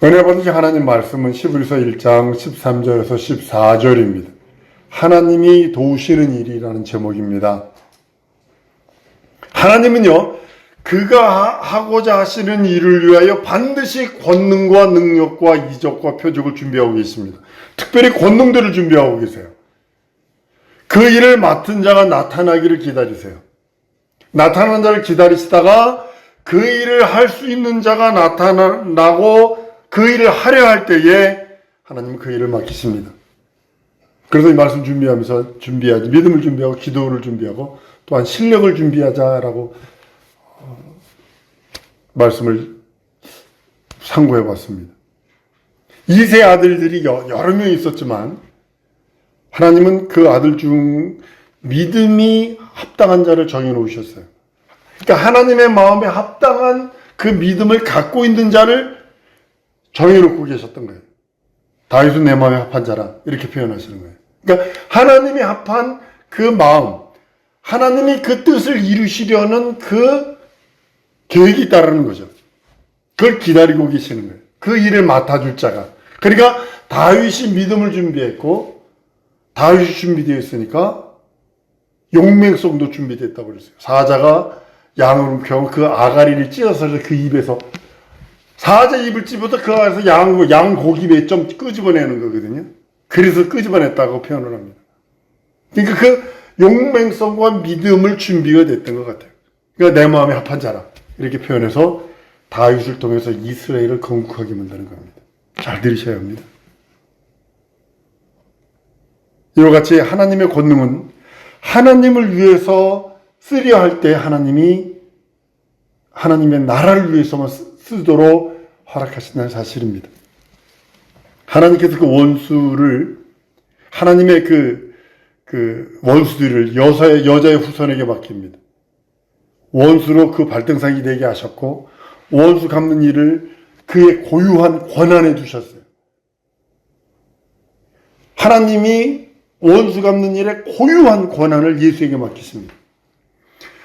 은혜 받으신 하나님 말씀은 히브리서 1장 13절에서 14절입니다. 하나님이 도우시는 일이라는 제목입니다. 하나님은요, 그가 하고자 하시는 일을 위하여 반드시 권능과 능력과 이적과 표적을 준비하고 계십니다. 특별히 권능들을 준비하고 계세요. 그 일을 맡은 자가 나타나기를 기다리세요. 나타나는 자를 기다리시다가 그 일을 할 수 있는 자가 나타나고 그 일을 하려 할 때에 하나님은 그 일을 맡기십니다. 그래서 이 말씀 준비하지, 믿음을 준비하고 기도를 준비하고 또한 실력을 준비하자라고 말씀을 상고해 봤습니다. 이세 아들들이 여러 명이 있었지만 하나님은 그 아들 중 믿음이 합당한 자를 정해 놓으셨어요. 그러니까 하나님의 마음에 합당한 그 믿음을 갖고 있는 자를 정해놓고 계셨던 거예요. 다윗은 내 마음에 합한 자라 이렇게 표현하시는 거예요. 그러니까 하나님이 합한 그 마음, 하나님이 그 뜻을 이루시려는 그 계획이 있다라는 거죠. 그걸 기다리고 계시는 거예요. 그 일을 맡아줄 자가. 그러니까 다윗이 믿음을 준비했고 다윗이 준비되어 있으니까 용맹성도 준비됐다고 그랬어요. 사자가 양을 펴고 그 아가리를 찧어서 그 입에서 사자 입을 찝어서 그 안에서 양 고기 몇 점 끄집어내는 거거든요. 그래서 끄집어냈다고 표현을 합니다. 그러니까 그 용맹성과 믿음을 준비가 됐던 것 같아요. 그러니까 내 마음에 합한 자라 이렇게 표현해서 다윗을 통해서 이스라엘을 건국하게 만드는 겁니다. 잘 들으셔야 합니다. 이와 같이 하나님의 권능은 하나님을 위해서 쓰려 할 때 하나님이 하나님의 나라를 위해서만 쓰도록 허락하신다는 사실입니다. 하나님께서 그 원수를, 하나님의 그 원수들을 여자의 후손에게 맡깁니다. 원수로 그 발등상이 되게 하셨고, 원수 갚는 일을 그의 고유한 권한에 두셨어요. 하나님이 원수 갚는 일에 고유한 권한을 예수에게 맡기십니다.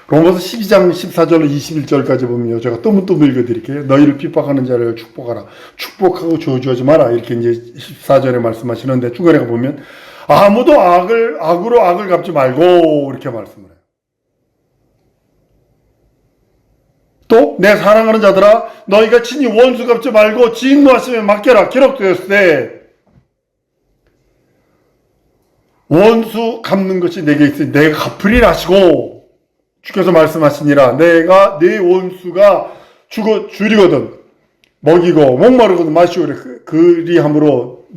로마서 12장 14절로 21절까지 보면요. 제가 또문또문 읽어드릴게요. 너희를 핍박하는 자를 축복하라. 축복하고 저주하지 마라. 이렇게 이제 14절에 말씀하시는데 중간에 보면 아무도 악으로 악을 갚지 말고 이렇게 말씀을 해요. 또 내 사랑하는 자들아 너희가 친히 원수 갚지 말고 진노하심에 맡겨라. 기록되었을 때 원수 갚는 것이 내게 있으니 내가 갚으리라 하시고 주께서 말씀하시니라 내가 네 원수가 줄이거든 먹이고 목마르거든 마시오래 그리함으로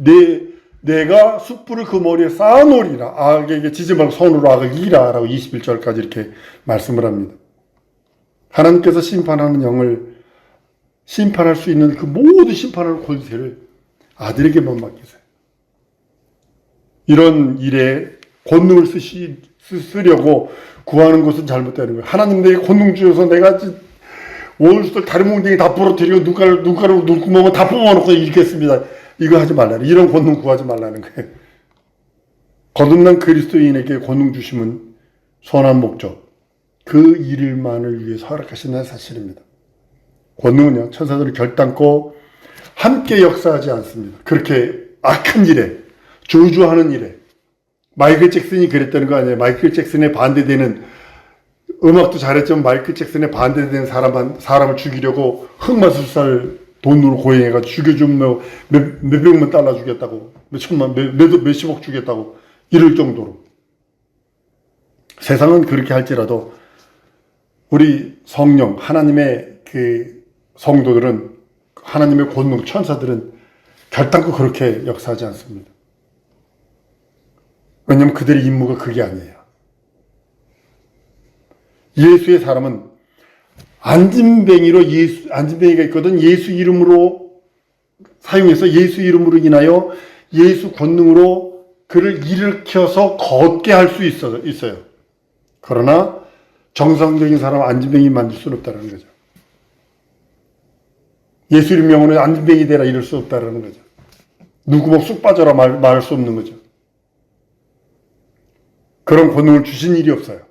내가 숯불을 그 머리에 쌓아놓으리라 악에게 지지 말고 손으로 악을 이기라 라고 21절까지 이렇게 말씀을 합니다. 하나님께서 심판하는 영을 심판할 수 있는 그 모든 심판하는 권세를 아들에게만 맡기세요. 이런 일에 권능을 쓰려고 구하는 것은 잘못되는 거예요. 하나님 내게 권능 주셔서 내가 원수들 다리 몽둥이 다 부러뜨리고 눈구멍을 다 뽑아놓고 읽겠습니다. 이거 하지 말라는, 이런 권능 구하지 말라는 거예요. 거듭난 그리스도인에게 권능 주심은 선한 목적, 그 일만을 위해서 허락하신다는 사실입니다. 권능은요, 천사들을 결단코 함께 역사하지 않습니다. 그렇게 악한 일에, 저주하는 일에, 마이클 잭슨이 그랬다는 거 아니에요. 마이클 잭슨에 반대되는, 음악도 잘했지만 마이클 잭슨에 반대되는 사람을 죽이려고 흑마술사를 돈으로 고용해가지고 죽여주면 몇백만 달러 주겠다고, 몇십억 주겠다고 이럴 정도로. 세상은 그렇게 할지라도 우리 성령, 하나님의 그 성도들은, 하나님의 권능, 천사들은 결단코 그렇게 역사하지 않습니다. 왜냐하면 그들의 임무가 그게 아니에요. 예수의 사람은 안진뱅이가 있거든. 예수 이름으로 사용해서 예수 이름으로 인하여 예수 권능으로 그를 일으켜서 걷게 할 수 있어요. 그러나 정상적인 사람은 안진뱅이 만들 수는 없다는 거죠. 예수 이름 명으로 안진뱅이 되라 이럴 수 없다는 거죠. 눈구멍 쑥 빠져라 말할 수 없는 거죠. 그런 권능을 주신 일이 없어요.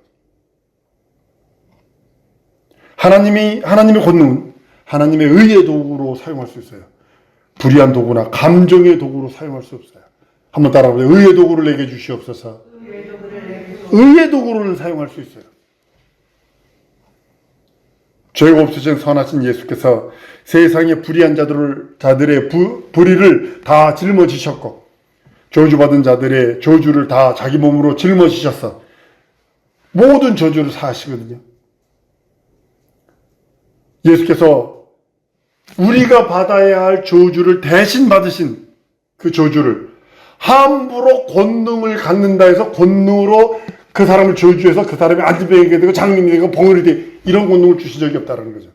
하나님의 권능은 하나님의 의의 도구로 사용할 수 있어요. 불의한 도구나 감정의 도구로 사용할 수 없어요. 한번 따라해보세요. 의의 도구를 내게 주시옵소서. 의의 도구를 사용할 수 있어요. 죄가 없으신 선하신 예수께서 세상의 불의한 자들의 불의를 다 짊어지셨고 저주받은 자들의 저주를 다 자기 몸으로 짊어지셔서 모든 저주를 사하시거든요. 예수께서 우리가 받아야 할 저주를 대신 받으신 그 저주를 함부로 권능을 갖는다 해서 권능으로 그 사람을 저주해서 그 사람이 안진병이 되고 장님이 되고 봉인이 되고 이런 권능을 주신 적이 없다는 거죠.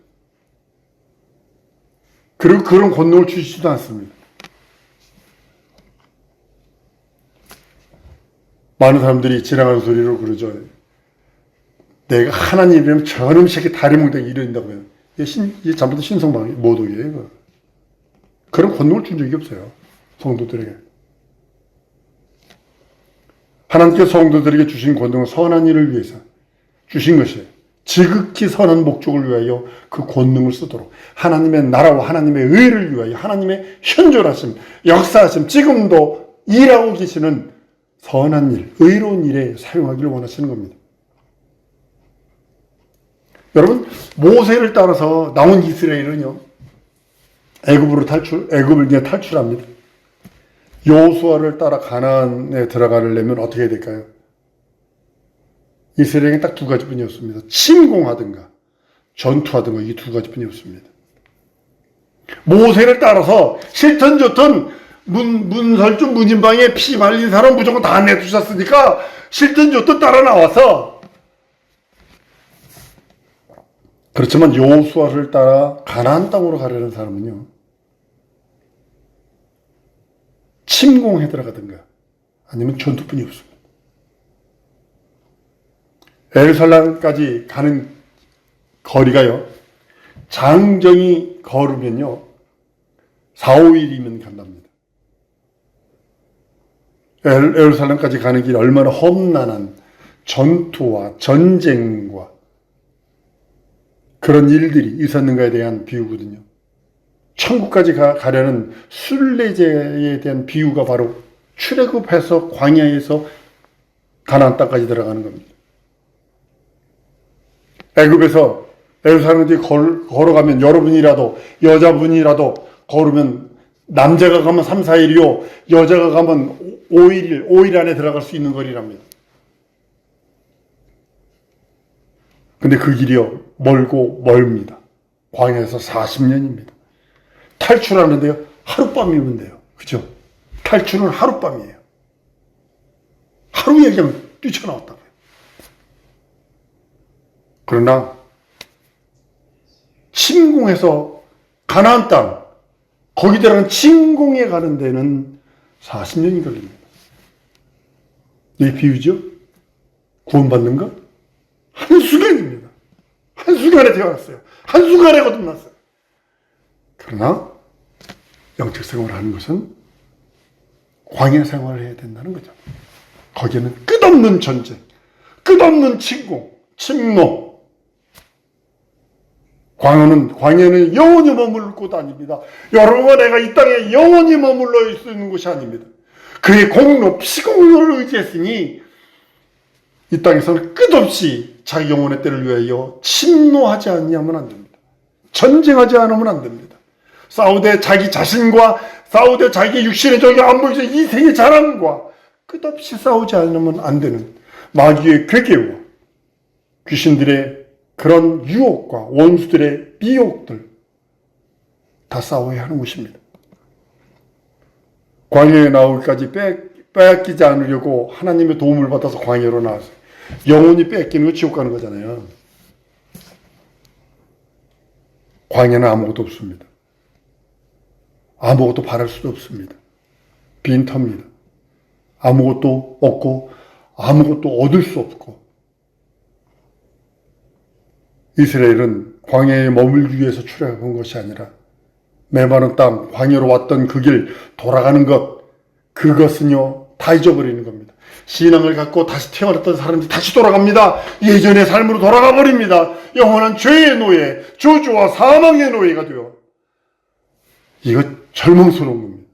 그리고 그런 권능을 주시지도 않습니다. 많은 사람들이 지나가는 소리로 그러죠. 내가 하나님이라면 저놈 새끼 다리 뭉댕이 이런다고요. 이게 전부 신성방 모독이에요. 그런 권능을 준 적이 없어요. 성도들에게. 하나님께서 성도들에게 주신 권능은 선한 일을 위해서 주신 것이에요. 지극히 선한 목적을 위하여 그 권능을 쓰도록 하나님의 나라와 하나님의 의를 위하여 하나님의 현존하심, 역사하심, 지금도 일하고 계시는 선한 일, 의로운 일에 사용하기를 원하시는 겁니다. 여러분, 모세를 따라서 나온 이스라엘은요, 애굽을 이제 탈출합니다. 여호수아를 따라 가나안에 들어가려면 어떻게 해야 될까요? 이스라엘에게 딱 두 가지뿐이었습니다. 침공하든가 전투하든가 이 두 가지뿐이었습니다. 모세를 따라서 싫든 좋든 문설주 문인방에 피 말린 사람 무조건 다 내두셨으니까 싫든 좋든 따라 나와서 그렇지만 여호수아를 따라 가나안 땅으로 가려는 사람은요. 침공해 들어가든가 아니면 전투뿐이 없습니다. 예루살렘까지 가는 거리가요. 장정이 걸으면요. 4, 5일이면 간답니다. 예루살렘까지 가는 길이 얼마나 험난한 전투와 전쟁과 그런 일들이 있었는가에 대한 비유거든요. 천국까지 가려는 순례자에 대한 비유가 바로 출애굽해서 광야에서 가나안 땅까지 들어가는 겁니다. 애굽에서 예루살렘까지 걸어가면 여러분이라도 여자분이라도 걸으면 남자가 가면 3, 4일이요 여자가 가면 5일 안에 들어갈 수 있는 거리랍니다. 근데 그 길이요 멀고 멀습니다. 광야에서 40년입니다. 탈출하는데요 하룻밤이면 돼요. 그죠? 탈출은 하룻밤이에요. 하루에 그냥 뛰쳐나왔다고요. 그러나 침공해서 가나안 땅 거기 들어가는 침공에 가는 데는 40년이 걸립니다. 이게 비유죠? 구원받는 것? 한순간입니다. 한순간에 태어났어요. 한순간에 거듭났어요. 그러나 영적 생활을 하는 것은 광야 생활을 해야 된다는 거죠. 거기에는 끝없는 전쟁, 끝없는 침공, 침노. 광야는 영원히 머물 곳 아닙니다. 여러분과 내가 이 땅에 영원히 머물러 있는 곳이 아닙니다. 그의 공로, 피공로를 의지했으니 이 땅에서는 끝없이 자기 영혼의 때를 위하여 침노하지 않으면 안 됩니다. 전쟁하지 않으면 안 됩니다. 싸우되 자기 자신과 싸우되 자기 육신의 적이 안 보이죠. 이생의 자랑과 끝없이 싸우지 않으면 안 되는 마귀의 괴계와 귀신들의 그런 유혹과 원수들의 미혹들 다 싸워야 하는 것입니다. 광야에 나오기까지 빼앗기지 않으려고 하나님의 도움을 받아서 광야로 나왔어요. 영혼이 뺏기는 거 지옥 가는 거잖아요. 광야는 아무것도 없습니다. 아무것도 바랄 수도 없습니다. 빈터입니다. 아무것도 없고 아무것도 얻을 수 없고 이스라엘은 광야에 머물기 위해서 출애굽한 것이 아니라 메마른 땅 광야로 왔던 그 길 돌아가는 것 그것은요 다 잊어버리는 겁니다. 신앙을 갖고 다시 태어났던 사람들이 다시 돌아갑니다. 예전의 삶으로 돌아가 버립니다. 영원한 죄의 노예, 저주와 사망의 노예가 되어 이거 절망스러운 겁니다.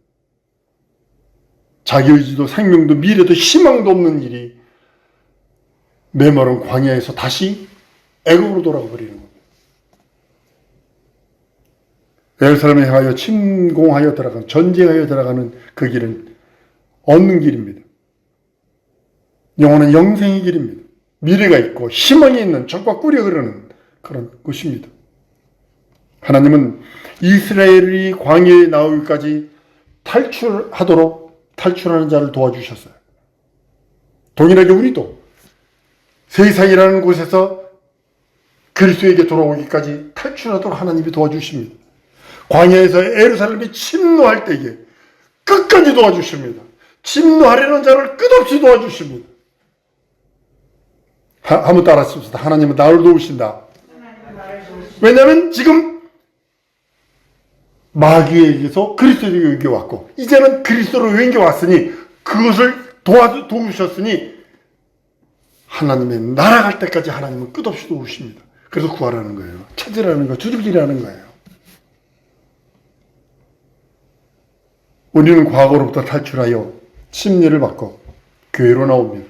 자기 의지도 생명도 미래도 희망도 없는 일이 메마른 광야에서 다시 애굽으로 돌아가 버리는 겁니다. 예루살렘에 향하여 침공하여 들어가는, 전쟁하여 들어가는 그 길은 얻는 길입니다. 영원한 영생의 길입니다. 미래가 있고 희망이 있는 적과 꿀이 흐르는 그런 곳입니다. 하나님은 이스라엘이 광야에 나오기까지 탈출하는 자를 도와주셨어요. 동일하게 우리도 세상이라는 곳에서 그리스도에게 돌아오기까지 탈출하도록 하나님이 도와주십니다. 광야에서 예루살렘이 침노할 때에 끝까지 도와주십니다. 침노하려는 자를 끝없이 도와주십니다. 한번 따라하십시다. 하나님은 나를 도우신다. 왜냐하면 지금 마귀에게서 그리스도에게 왔고 이제는 그리스도로 옮겨 왔으니 그것을 도우셨으니 하나님의 날아갈 때까지 하나님은 끝없이 도우십니다. 그래서 구하라는 거예요. 찾으라는 거예요. 두들기라는 거예요. 우리는 과거로부터 탈출하여 침례를 받고 교회로 나옵니다.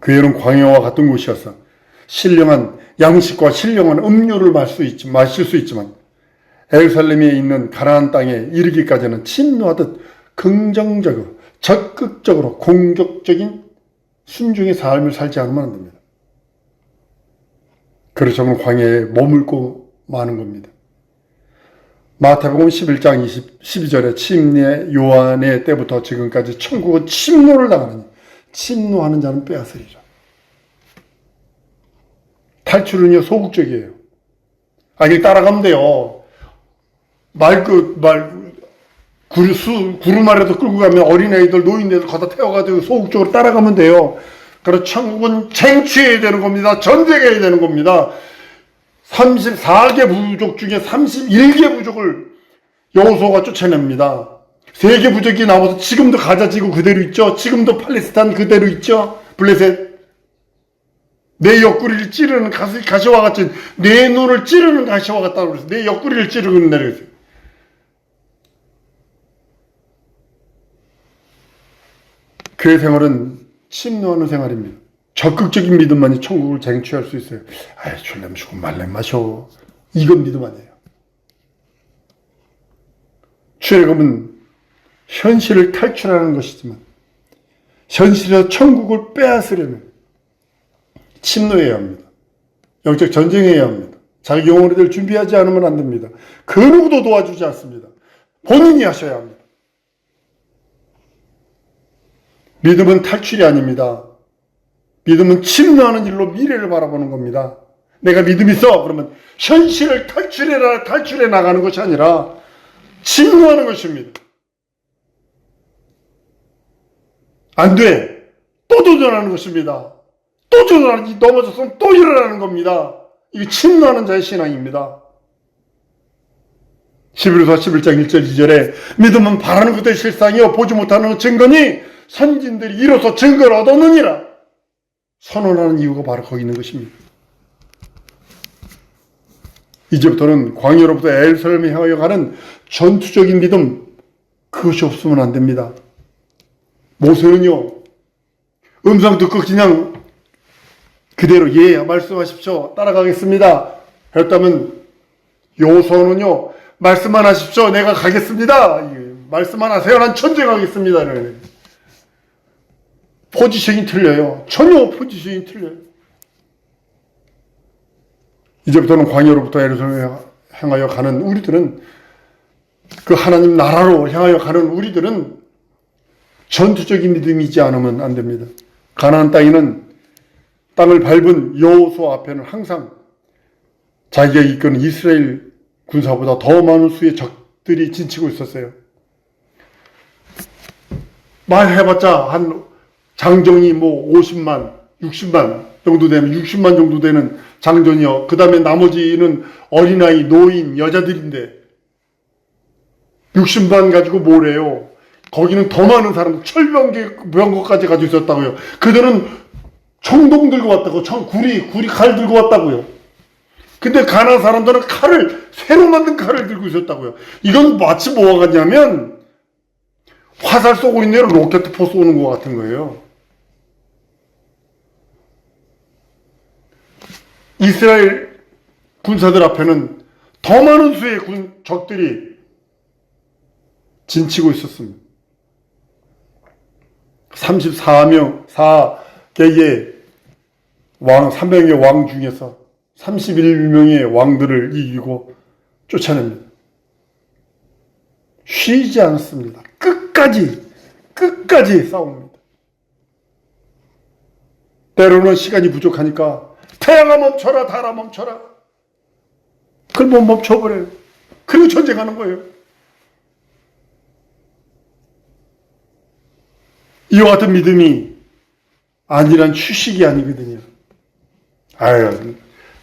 교회는 광야와 같은 곳이어서 신령한 양식과 신령한 음료를 마실 수 있지만 예루살렘에 있는 가나안 땅에 이르기까지는 침노하듯 긍정적으로 적극적으로 공격적인 순종의 삶을 살지 않으면 안 됩니다. 그래서 저는 광야에 머물고 마는 겁니다. 마태복음 11장 12절에 침례 요한의 때부터 지금까지 천국은 침노를 당하느니 침노하는 자는 빼앗으리라. 탈출은요 소극적이에요. 아니 따라가면 돼요. 구름 아래도 끌고 가면 어린아이들 노인네들 거다 태워가지고 소극적으로 따라가면 돼요. 그래서 천국은 쟁취해야 되는 겁니다. 전쟁해야 되는 겁니다. 34개 부족 중에 31개 부족을 여호수아가 쫓아냅니다. 3개 부족이 나와서 지금도 가자 지구 그대로 있죠. 지금도 팔레스타인 그대로 있죠. 블레셋. 내 옆구리를 찌르는 가시와 같이 내 눈을 찌르는 가시와 같다고 그랬어요. 내 옆구리를 찌르는 내려서. 교회 생활은 침노하는 생활입니다. 적극적인 믿음만이 천국을 쟁취할 수 있어요. 아이, 줄렘 주고 말렘 마셔. 이건 믿음 아니에요. 출애굽은 현실을 탈출하는 것이지만 현실에서 천국을 빼앗으려면 침노해야 합니다. 영적 전쟁해야 합니다. 자기 영혼에 대해 준비하지 않으면 안 됩니다. 그 누구도 도와주지 않습니다. 본인이 하셔야 합니다. 믿음은 탈출이 아닙니다. 믿음은 침노하는 일로 미래를 바라보는 겁니다. 내가 믿음 있어 그러면 현실을 탈출해 나가는 것이 아니라 침노하는 것입니다. 안 돼. 또 도전하는 것입니다. 또 도전하지 넘어졌으면 또 일어나는 겁니다. 이게 침노하는 자의 신앙입니다. 히브리서 11장 1절 2절에 믿음은 바라는 것의 실상이요 보지 못하는 증거니 선진들이 이로써 증거를 얻었느니라. 선언하는 이유가 바로 거기 있는 것입니다. 이제부터는 광야로부터 예루살렘에 향하여 가는 전투적인 믿음, 그것이 없으면 안 됩니다. 모세는요 음성 듣고 그냥 그대로 예 말씀하십시오 따라가겠습니다 했다면 여호수아는요 말씀만 하십시오 내가 가겠습니다 말씀만 하세요 난 전쟁하겠습니다. 포지션이 틀려요. 전혀 포지션이 틀려요. 이제부터는 광야로부터 예루살렘에 향하여 가는 우리들은 그 하나님 나라로 향하여 가는 우리들은 전투적인 믿음이지 않으면 안 됩니다. 가나안 땅에는 땅을 밟은 여호수아 앞에는 항상 자기가 이끄는 이스라엘 군사보다 더 많은 수의 적들이 진치고 있었어요. 말해봤자 한 장정이 50만, 60만 정도 되면 60만 정도 되는 장전이요. 그 다음에 나머지는 어린아이, 노인, 여자들인데 60만 가지고 뭐래요? 거기는 더 많은 사람, 철병거까지 가지고 있었다고요. 그들은 총동 들고 왔다고, 구리 칼 들고 왔다고요. 근데 가나안 사람들은 새로 만든 칼을 들고 있었다고요. 이건 마치 뭐와 같냐면 화살 쏘고 있는 애를 로켓포 쏘는 것 같은 거예요. 이스라엘 군사들 앞에는 더 많은 수의 적들이 진치고 있었습니다. 4개의 왕, 300의 왕 중에서 31명의 왕들을 이기고 쫓아냅니다. 쉬지 않습니다. 끝까지 싸웁니다. 때로는 시간이 부족하니까 태양아 멈춰라, 달아 멈춰라. 그걸 못 멈춰버려요. 그리고 전쟁하는 거예요. 이와 같은 믿음이 아니란 휴식이 아니거든요. 아유,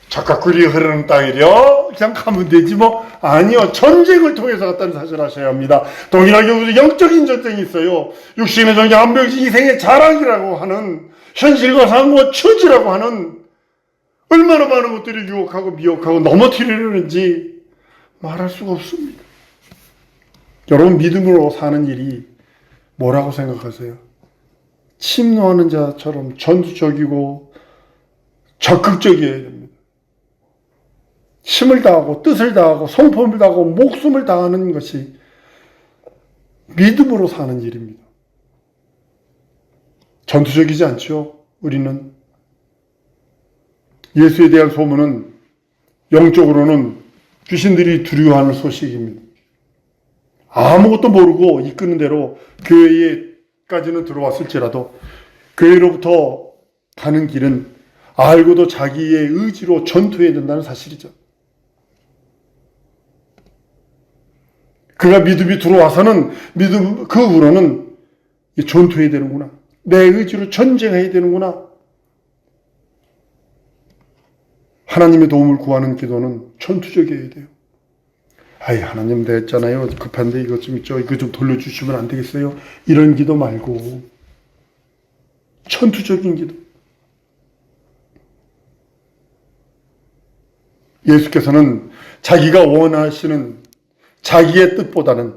적각구리 흐르는 땅이려 그냥 가면 되지 뭐. 아니요, 전쟁을 통해서 갔다는 사실을 아셔야 합니다. 동일하게 우리 영적인 전쟁이 있어요. 육신의 전쟁, 한명씩 인생의 자랑이라고 하는, 현실과 상과 처지라고 하는, 얼마나 많은 것들이 유혹하고 미혹하고 넘어뜨리려는지 말할 수가 없습니다. 여러분, 믿음으로 사는 일이 뭐라고 생각하세요? 침노하는 자처럼 전투적이고 적극적이어야 됩니다. 힘을 다하고 뜻을 다하고 성품을 다하고 목숨을 다하는 것이 믿음으로 사는 일입니다. 전투적이지 않죠. 우리는 예수에 대한 소문은 영적으로는 귀신들이 두려워하는 소식입니다. 아무것도 모르고 이끄는 대로 교회에까지는 들어왔을지라도 교회로부터 가는 길은 알고도 자기의 의지로 전투해야 된다는 사실이죠. 그가 믿음이 들어와서는 그 후로는 전투해야 되는구나. 내 의지로 전쟁해야 되는구나. 하나님의 도움을 구하는 기도는 전투적이어야 돼요. 아이, 하나님 됐잖아요. 급한데 이것 좀 있죠. 이거 좀 돌려주시면 안 되겠어요? 이런 기도 말고 전투적인 기도. 예수께서는 자기가 원하시는 자기의 뜻보다는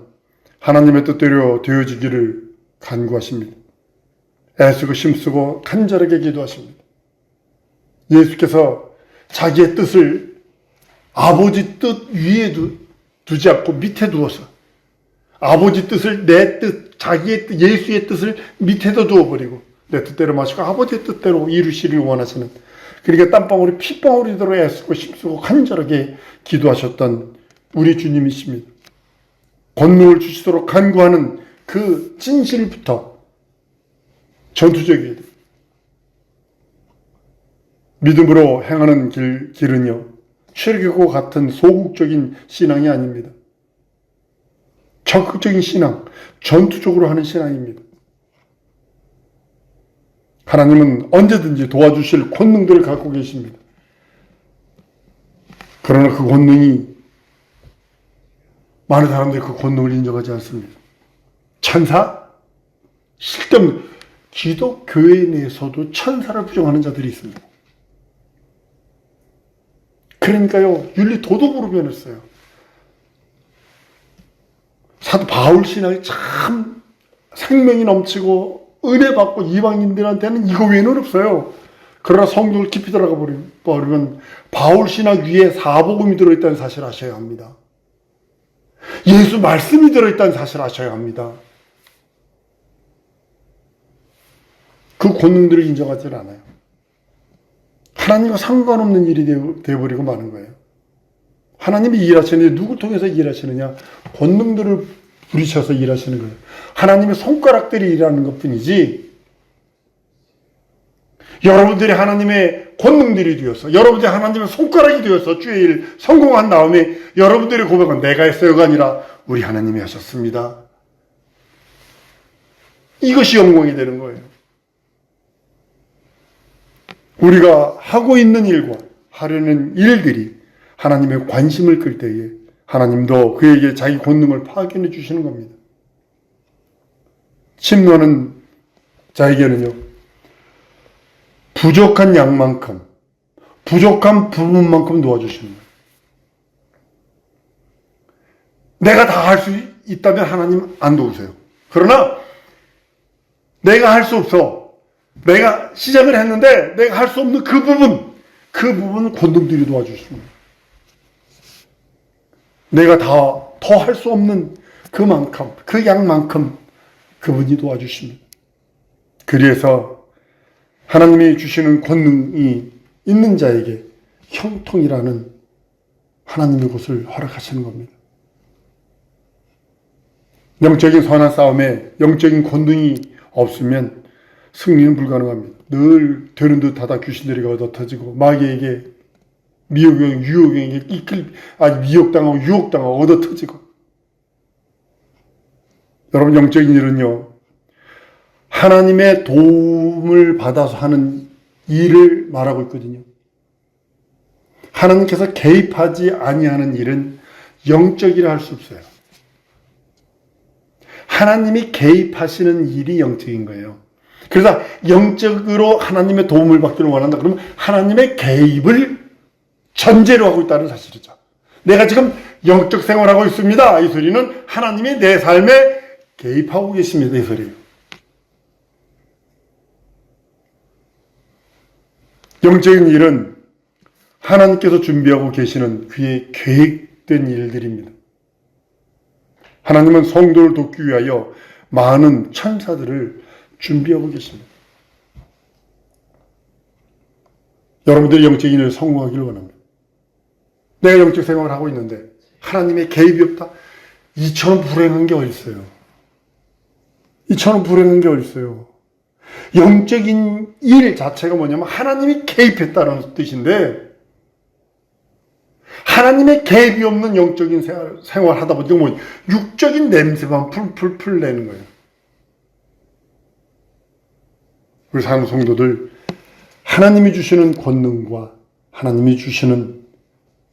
하나님의 뜻대로 되어지기를 간구하십니다. 애쓰고 힘쓰고 간절하게 기도하십니다. 예수께서 자기의 뜻을 아버지 뜻 위에 두지 않고 밑에 두어서 아버지 뜻을 내 뜻, 자기의 뜻, 예수의 뜻을 밑에도 두어버리고 내 뜻대로 마시고 아버지의 뜻대로 이루시길 원하시는, 그러니까 땀방울이 핏방울이도록 애쓰고 힘쓰고 간절하게 기도하셨던 우리 주님이십니다. 권능을 주시도록 간구하는 그 진실부터 전투적이어야 돼요. 믿음으로 행하는 길은요, 출애굽과 같은 소극적인 신앙이 아닙니다. 적극적인 신앙, 전투적으로 하는 신앙입니다. 하나님은 언제든지 도와주실 권능들을 갖고 계십니다. 그러나 그 권능이, 많은 사람들이 그 권능을 인정하지 않습니다. 천사? 실제로 기독교회 내에서도 천사를 부정하는 자들이 있습니다. 그러니까요, 윤리 도덕으로 변했어요. 사도 바울 신앙이 참 생명이 넘치고 은혜 받고 이방인들한테는 이거 외에는 없어요. 그러나 성경을 깊이 들어가 버리면 바울 신학 위에 사복음이 들어있다는 사실을 아셔야 합니다. 예수 말씀이 들어있다는 사실을 아셔야 합니다. 그 권능들을 인정하지 않아요. 하나님과 상관없는 일이 되어버리고 마는 거예요. 하나님이 일하시는데 누구 통해서 일하시느냐? 권능들을 부리셔서 일하시는 거예요. 하나님의 손가락들이 일하는 것뿐이지, 여러분들이 하나님의 권능들이 되어서, 여러분들이 하나님의 손가락이 되어서 주의 일 성공한 다음에 여러분들의 고백은 내가 했어요가 아니라 우리 하나님이 하셨습니다. 이것이 영광이 되는 거예요. 우리가 하고 있는 일과 하려는 일들이 하나님의 관심을 끌 때에 하나님도 그에게 자기 권능을 파견해 주시는 겁니다. 침노하는 자에게는요, 부족한 양만큼 부족한 부분만큼 도와주십니다. 내가 다 할 수 있다면 하나님 안 도우세요. 그러나 내가 할 수 없어. 내가 시작을 했는데 내가 할 수 없는 그 부분 권능들이 도와주십니다. 내가 더 할 수 없는 그만큼, 그 양만큼 그분이 도와주십니다. 그래서 하나님이 주시는 권능이 있는 자에게 형통이라는 하나님의 것을 허락하시는 겁니다. 영적인 선한 싸움에 영적인 권능이 없으면 승리는 불가능합니다. 늘 되는 듯 하다 귀신들이 얻어터지고 마귀에게 유혹에게 미혹당하고 유혹당하고 얻어터지고. 여러분, 영적인 일은요, 하나님의 도움을 받아서 하는 일을 말하고 있거든요. 하나님께서 개입하지 아니하는 일은 영적이라 할 수 없어요. 하나님이 개입하시는 일이 영적인 거예요. 그래서 영적으로 하나님의 도움을 받기를 원한다. 그러면 하나님의 개입을 전제로 하고 있다는 사실이죠. 내가 지금 영적 생활하고 있습니다. 이 소리는 하나님이 내 삶에 개입하고 계십니다. 이 소리예요. 영적인 일은 하나님께서 준비하고 계시는 그의 계획된 일들입니다. 하나님은 성도를 돕기 위하여 많은 천사들을 준비하고 계십니다. 여러분들이 영적인 일을 성공하기를 원합니다. 내가 영적 생활을 하고 있는데 하나님의 개입이 없다? 이처럼 불행한 게 어디 있어요? 이처럼 불행한 게 어디 있어요? 영적인 일 자체가 뭐냐면 하나님이 개입했다는 뜻인데, 하나님의 개입이 없는 영적인 생활을 하다 보니까 뭐 육적인 냄새만 풀풀 내는 거예요. 우리 사랑하는 성도들, 하나님이 주시는 권능과 하나님이 주시는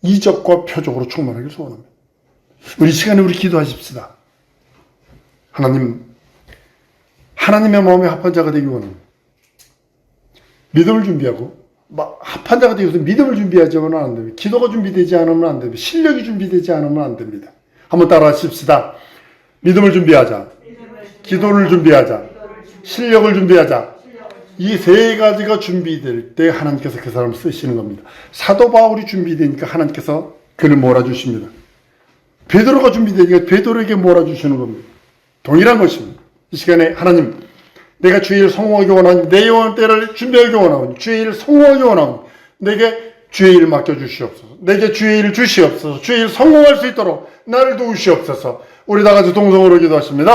이적과 표적으로 충만하길 소원합니다. 우리 시간에 우리 기도하십시다. 하나님의 마음에 합한 자가 되기 원합니다. 믿음을 준비하고, 합한 자가 되기 위해서 믿음을 준비하지만 안 됩니다. 기도가 준비되지 않으면 안 됩니다. 실력이 준비되지 않으면 안 됩니다. 한번 따라 하십시다. 믿음을 준비하자. 기도를 준비하자. 실력을 준비하자. 이 세 가지가 준비될 때 하나님께서 그 사람을 쓰시는 겁니다. 사도 바울이 준비되니까 하나님께서 그를 몰아주십니다. 베드로가 준비되니까 베드로에게 몰아주시는 겁니다. 동일한 것입니다. 이 시간에 하나님, 내가 주의 일을 성공하기 원하니, 내 영혼의 때를 준비하기 원하니, 주의 일을 성공하기 원하니, 내게 주의 일을 맡겨주시옵소서. 내게 주의 일을 주시옵소서. 주의 일을 성공할 수 있도록 나를 도우시옵소서. 우리 다 같이 동성으로 기도하십니다.